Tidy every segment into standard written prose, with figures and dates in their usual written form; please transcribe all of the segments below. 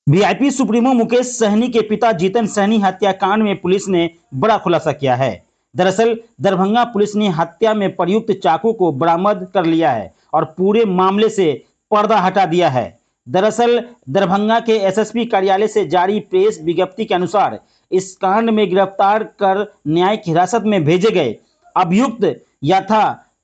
VIP supremo Mukesh Sahni के पिता जीतन सहनी हत्याकांड में पुलिस ने बड़ा खुलासा किया है। दरअसल दरभंगा पुलिस ने हत्या में प्रयुक्त चाकू को बरामद कर लिया है और पूरे मामले से पर्दा हटा दिया है। दरअसल दरभंगा के एसएसपी कार्यालय से जारी प्रेस विज्ञप्ति के अनुसार इस कांड में गिरफ्तार कर न्यायिक हिरासत में भेजे गए अभियुक्त यथा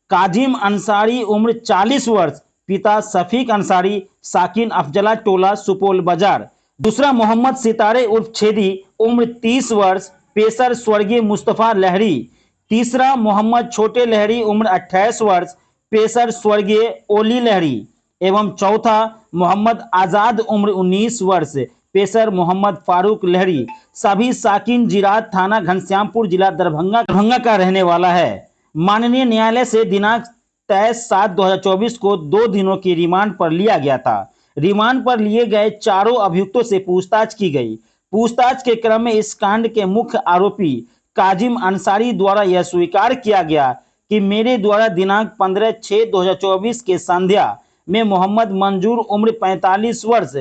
काजिम अंसारी उम्र 40 वर्ष, पिता शफीक अंसारी, साकिन अफजला टोला सुपौल बाजार। दूसरा मोहम्मद सितारे उर्फ छेदी उम्र 30 वर्ष, पेशर स्वर्गीय मुस्तफा लहरी। तीसरा मोहम्मद छोटे लहरी उम्र 28 वर्ष, पेशर स्वर्गीय ओली लहरी। एवं चौथा मोहम्मद आजाद उम्र 19 वर्ष, पेशर मोहम्मद फारूक लहरी। सभी साकिन जिरात थाना घनश्यामपुर जिला दरभंगा का रहने वाला है। माननीय न्यायालय से दिनांक 23/7/2024 को 2 दिनों की रिमांड पर लिया गया था। रिमांड पर लिए गए चारों अभियुक्तों से पूछताछ की गई। पूछताछ के क्रम में इस कांड के मुख्य आरोपी काजिम अंसारी द्वारा यह स्वीकार किया गया कि मेरे द्वारा दिनांक 15/6/2024 के संध्या में मोहम्मद मंजूर उम्र 45 वर्ष,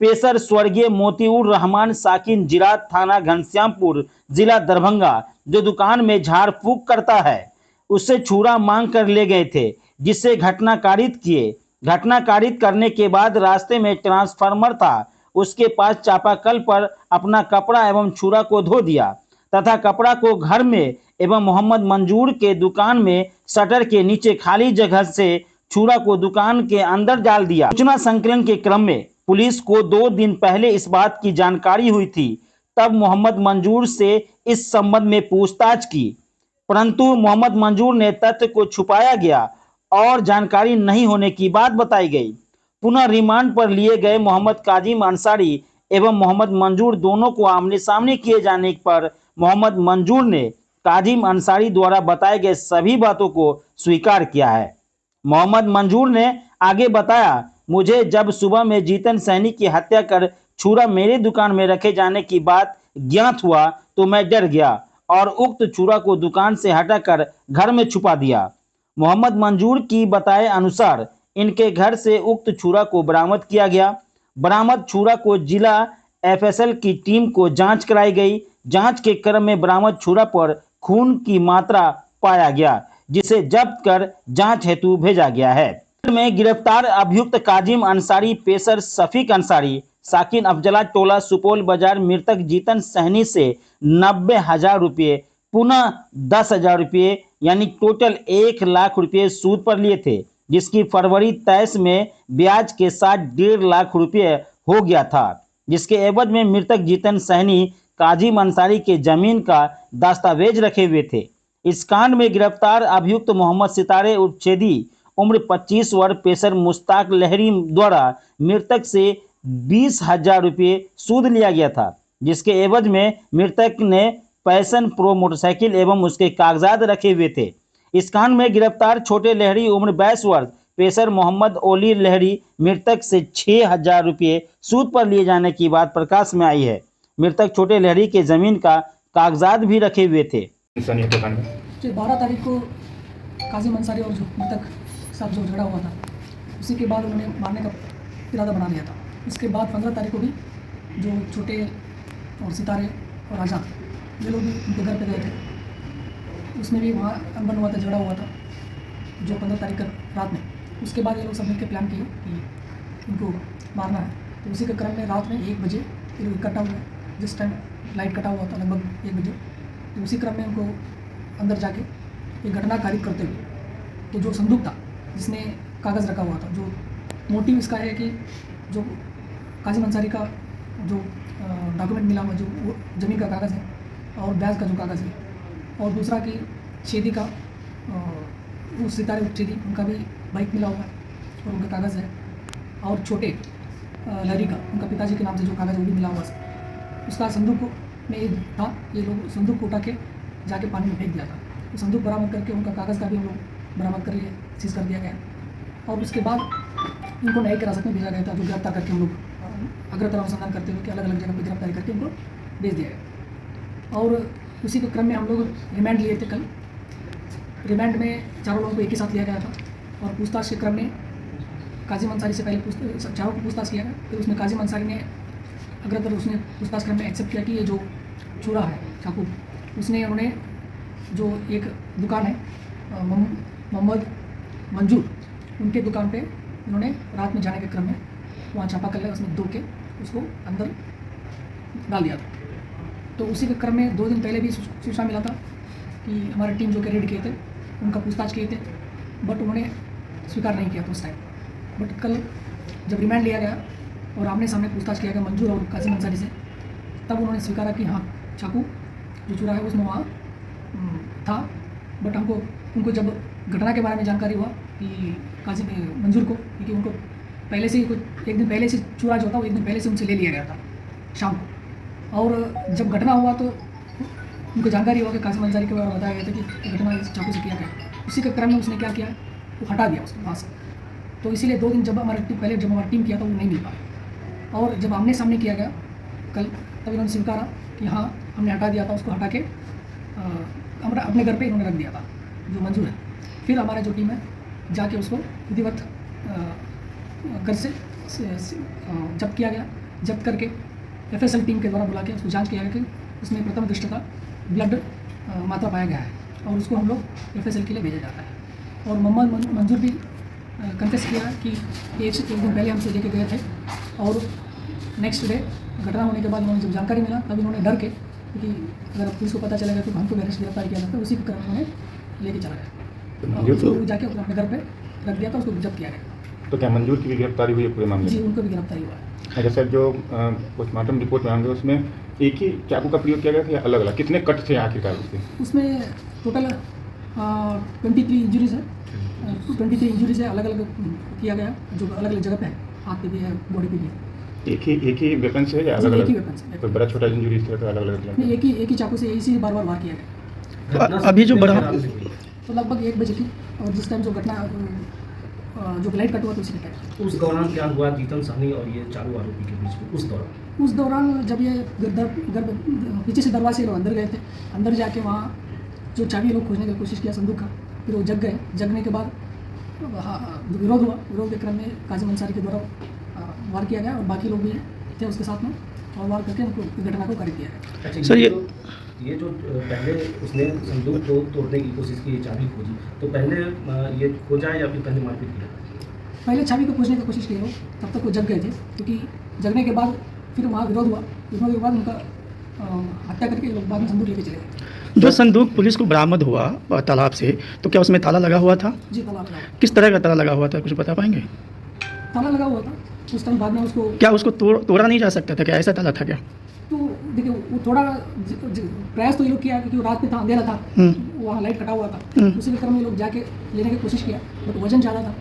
पेशर स्वर्गीय मोतीउर रहमान साकिन जिरात थाना घनश्यामपुर जिला दरभंगा, जो दुकान में झाड़ फूक करता है, उससे छुरा मांग कर ले गए थे, जिससे घटना कारित किए। घटना कारित करने के बाद रास्ते में ट्रांसफार्मर था, उसके पास चापाकल पर अपना कपड़ा एवं छुरा को धो दिया तथा कपड़ा को घर में एवं मोहम्मद मंजूर के दुकान में शटर के नीचे खाली जगह से छुरा को दुकान के अंदर डाल दिया। सूचना संकलन के क्रम में पुलिस को 2 दिन पहले इस बात की जानकारी हुई थी, तब मोहम्मद मंजूर से इस संबंध में पूछताछ की, परंतु मोहम्मद मंजूर ने तथ्य को छुपाया गया और जानकारी नहीं होने की बात बताई गई। पुनः रिमांड पर लिए गए मोहम्मद काजिम अंसारी एवं मोहम्मद मंजूर दोनों को आमने सामने किए जाने पर मोहम्मद मंजूर ने काजिम अंसारी द्वारा बताए गए सभी बातों को स्वीकार किया है। मोहम्मद मंजूर ने आगे बताया, मुझे जब सुबह में जीतन सहनी की हत्या कर छुरा मेरे दुकान में रखे जाने की बात ज्ञात हुआ तो मैं डर गया और उक्त छुरा को दुकान से हटाकर घर में छुपा दिया। मोहम्मद मंजूर की बताए अनुसार इनके घर से उक्त छुरा को बरामद किया गया। बरामद छुरा को जिला एफएसएल की टीम को जांच कराई गई। जांच के क्रम में बरामद छुरा पर खून की मात्रा पाया गया, जिसे जब्त कर जांच हेतु भेजा गया है। में गिरफ्तार अभियुक्त काजिम अंसारी, पेशर शफीक अंसारी, साकिन अफजला टोला सुपौल बाजार मृतक जीतन सहनी से 90,000 रुपये पुनः 10,000 रुपये यानी टोटल 1 लाख रुपये सूद पर लिए थे, जिसकी फरवरी 23 में ब्याज के साथ 1.5 लाख रुपये हो गया था, जिसके एवज में मृतक जीतन सहनी काजिम अंसारी के जमीन का दस्तावेज रखे हुए थे। इस कांड में गिरफ्तार अभियुक्त मोहम्मद सितारे उर्फ छेदी उम्र 25 वर्ष, पेशर मुश्ताक लहरी द्वारा मृतक से 20,000 रुपये सूद लिया गया था, जिसके एवज में मृतक ने पैशन प्रो मोटरसाइकिल एवं उसके कागजात रखे हुए थे। इस कांड में गिरफ्तार छोटे लहरी उम्र 22 वर्ष, पेशर मोहम्मद ओली लहरी मृतक से 6,000 रुपये सूद पर लिए जाने की बात प्रकाश में आई है। मृतक छोटे लहरी के जमीन का कागजात भी रखे हुए थे। 12 तारीख को काजिम अंसारी और जो मृतक साथ जो झगड़ा हुआ था, उसी के बाद उन्होंने मारने का इरादा बना लिया था। इसके बाद 15 तारीख को भी जो छोटे और सितारे और आजाद ये लोग भी उनके घर पे गए थे, उसमें भी वहाँ अनबन हुआ था, झगड़ा हुआ था जो 15 तारीख का रात में। उसके बाद ये लोग सब मिलकर प्लान किए कि इनको मारना है, तो उसी के क्रम में रात में 1 बजे ये लोग इकट्ठा हुए। जिस टाइम लाइट कटा हुआ था लगभग 1 बजे, तो उसी क्रम में उनको अंदर जाके ये घटना कारित करते हुए तो जो संदूक था जिसने कागज़ रखा हुआ था, जो मोटिव इसका है कि जो काजिम अंसारी का जो डॉक्यूमेंट मिला हुआ, जो ज़मीन का कागज़ है और ब्याज का जो कागज़ है, और दूसरा कि छेदी का वो सितारे छेदी उनका भी बाइक मिला हुआ है और उनका कागज़ है, और छोटे लहरी का उनका पिताजी के नाम से जो कागज़ वो भी मिला हुआ है। उसका संदूक में ये था, ये लोग संदूक को उठा के जाके पानी में फेंक दिया था। तो संदूक बरामद करके उनका कागज़ का भी हम लोग बरामद कर सीज कर दिया गया, और उसके बाद इनको न्यायिक हिरासत में भेजा गया था, जो गिरफ्तार करके हम लोग अग्रतर अनुसंधान करते हुए कि अलग अलग जगह पर गिरफ्तारी करके उनको भेज दिया गया। और उसी के क्रम में हम लोग रिमांड लिए थे कल। रिमांड में चारों लोगों को एक ही साथ लिया गया था, और पूछताछ के क्रम में काजिम अंसारी से पहले चारों को पूछताछ किया गया। फिर उसमें काजिम अंसारी ने अग्रतर उसने पूछताछ करने में एक्सेप्ट किया कि ये जो छुरा है चाकू, उसने उन्होंने जो एक दुकान है मोहम्मद मंजूर, उनके दुकान पे उन्होंने रात में जाने के क्रम में वहाँ छापा कर लिया, उसमें दो के उसको अंदर डाल दिया था। तो उसी के क्रम में 2 दिन पहले भी सूचना मिला था कि हमारी टीम जो कि रेड किए थे उनका पूछताछ किए थे, बट उन्होंने स्वीकार नहीं किया था उस टाइम। बट कल जब रिमांड लिया गया और आमने सामने पूछताछ किया गया मंजूर और कासिम अंसारी से, तब उन्होंने स्वीकारा कि हाँ चाकू जो चुरा है उसमें वहाँ था। बट उनको जब घटना के बारे में जानकारी हुआ कि कासिम मंजूर को, क्योंकि उनको पहले से ही कुछ एक दिन पहले से चुरा जो था वो एक दिन पहले से उनसे ले लिया गया था शाम को, और जब घटना हुआ तो उनको जानकारी हुआ कि कासिम अंसारी के बारे में बताया गया था कि घटना इस चाकू से किया गया। उसी के क्रम में उसने क्या किया, वो हटा दिया उसको वहाँ से। तो इसीलिए 2 दिन जब हमारा टीम किया था वो नहीं मिल पाया, और जब आमने सामने किया गया कल, तब इन्होंने स्वीकारा कि हाँ हमने हटा दिया था, उसको हटा के हमारा अपने घर पे इन्होंने रख दिया था जो मंजूर है। फिर हमारा जो टीम है जाके उसको विधिवत घर से जब्त किया गया। जब्त करके FSL टीम के द्वारा बुला के उसको जांच किया गया कि उसमें प्रथम दृष्टता ब्लड मात्रा पाया गया है, और उसको हम लोग FSL के लिए भेजा जाता है। और मोहम्मद मंजूर भी कन्फेस किया कि एक दिन पहले हमसे लेके गए थे, और नेक्स्ट डे घटना होने के बाद उन्होंने जब जानकारी मिला तब इन्होंने डर के, क्योंकि अगर पुलिस को पता चलेगा तो हमको अरेस्ट गिरफ्तार किया जाता है, उसी के क्रम में उन्होंने लेके चला गया और उसको जाके अपने घर पे रख दिया था, उसको जब्त किया गया। तो क्या मंजूर की भी गिरफ्तारी हुई है पूरे मामले में? जी, उनको भी गिरफ्तारी हुआ है। अच्छा सर, जो पोस्टमार्टम रिपोर्ट में आएंगे उसमें एक ही चाकू का प्रयोग किया गया था या अलग अलग, कितने कट थे आखिरकार उसके? उसमें टोटल 23 इंजरीज है, 23 इंजरीज है, अलग अलग किया गया, जो अलग अलग जगह पे है, हाथ पे भी है, बॉडी पे भी है। एक ही वेपन से है या अलग अलग? एक ही वेपन से। कोई बड़ा छोटा इंजरी इस तरह का अलग अलग? नहीं, एक ही चाकू से इसी बार बार वार किया गया। अभी जो बड़ा तो लगभग 1 बजे की, और जिस टाइम जो घटना जो लाइट कट हुआ तो उसी के टाइम। उस दौरान क्या हुआ जीतन सहनी और ये चारों आरोपी के बीच में? उस दौरान जब ये पीछे से दरवाजे से लोग अंदर गए थे, अंदर जाके वहाँ जो चाबी लोग खोजने की कोशिश किया संदूक का, फिर वो जग गए। जगने के बाद विरोध हुआ, विरोध के क्रम में कासिम अंसारी के द्वारा वार किया गया, और बाकी लोग भी थे उसके साथ में, और वार करके उनको घटना को कारित किया गया। अच्छा, सर, ये जो पहले उसने संदूक को तोड़ने की कोशिश की, चाबी खोजी, तो पहले ये खोजा है या फिर पहले मारपीट किया? पहले चाबी को खोजने की कोशिश की लोग, तब तक वो जग गए थे, क्योंकि जगने के बाद फिर वहाँ विरोध हुआ, विरोध के बाद उनका हत्या करके लोग बाद में संदूक लेके चले गए। जो संदूक पुलिस को बरामद हुआ तालाब से, तो क्या उसमें ताला लगा हुआ था? जी, ताला लगा हुआ। किस तरह का ताला लगा हुआ था, कुछ बता पाएंगे? ताला लगा हुआ था उस टाइम, बाद में उसको क्या उसको तोड़ा नहीं जा सकता था, क्या ऐसा ताला था क्या? तो देखिए वो थोड़ा प्रयास तो ये लोग किया, क्योंकि वो रात में था, अंधेरा था, वहाँ लाइट कटा हुआ था, उसी के क्रम में लोग जाके लेने की कोशिश किया, बट वजन ज़्यादा था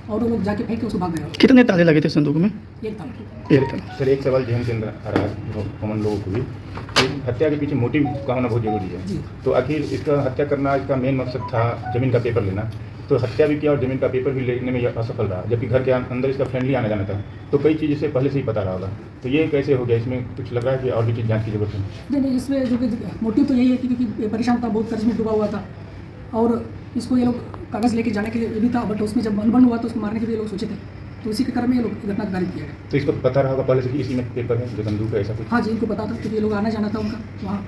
और वो लोग जाके फेंक के उसको भाग गए। कितने ताले लगे थे संदूक में? एक था। एक ताला। सर, एक सवाल जहन के अंदर आ रहा है कॉमन लोगों को भी, कि हत्या के पीछे मोटिव का होना बहुत जरूरी है। जी। तो आखिर इसका हत्या करना, इसका मेन मकसद था जमीन का पेपर लेना, तो हत्या भी किया और जमीन का पेपर भी लेने में यह असफल रहा, जबकि घर के अंदर इसका फ्रेंडली आना जाना था, तो कई चीज़ इससे पहले से ही पता रहा होगा, तो ये कैसे हो गया? इसमें कुछ लग रहा है कि और भी चीज़ जांच की जरूरत है? नहीं, इसमें जो कि मोटिव तो यही है कि क्योंकि परेशान था, बहुत कर्ज में डूबा हुआ था, और इसको ये लोग कागज़ लेके जाने के लिए भी था, बट उसमें जब अनबन हुआ तो उसको मारने के लिए लोग सोचे थे, तो उसी के क्रम में ये लोग घटना कारित किया गया। तो इसको पता रहा होगा पहले से कि इसी में पेपर है जो बंदूक है, ऐसा कुछ? हाँ जी, इनको पता था, क्योंकि ये लोग आना जाना था उनका वहाँ,